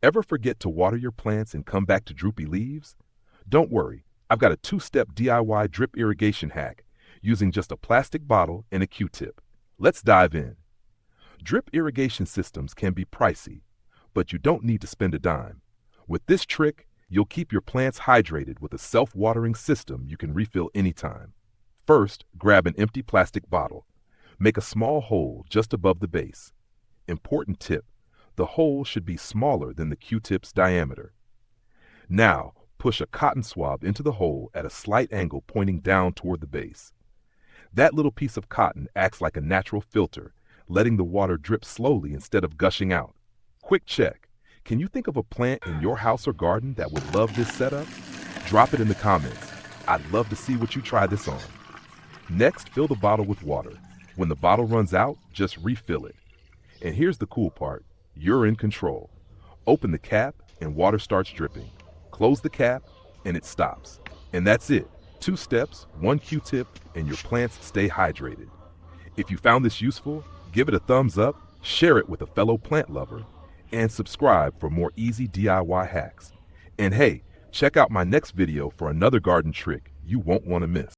Ever forget to water your plants and come back to droopy leaves? Don't worry, I've got a two-step DIY drip irrigation hack using just a plastic bottle and a Q-tip. Let's dive in. Drip irrigation systems can be pricey, but you don't need to spend a dime. With this trick, you'll keep your plants hydrated with a self-watering system you can refill anytime. First, grab an empty plastic bottle. Make a small hole just above the base. Important tip: the hole should be smaller than the Q-tip's diameter. Now, push a cotton swab into the hole at a slight angle pointing down toward the base. That little piece of cotton acts like a natural filter, letting the water drip slowly instead of gushing out. Quick check: can you think of a plant in your house or garden that would love this setup? Drop it in the comments. I'd love to see what you try this on. Next, fill the bottle with water. When the bottle runs out, just refill it. And here's the cool part: you're in control. Open the cap and water starts dripping. Close the cap and it stops. And that's it. 2 steps, 1 Q-tip, and your plants stay hydrated. If you found this useful, give it a thumbs up, share it with a fellow plant lover, and subscribe for more easy DIY hacks. And hey, check out my next video for another garden trick you won't want to miss.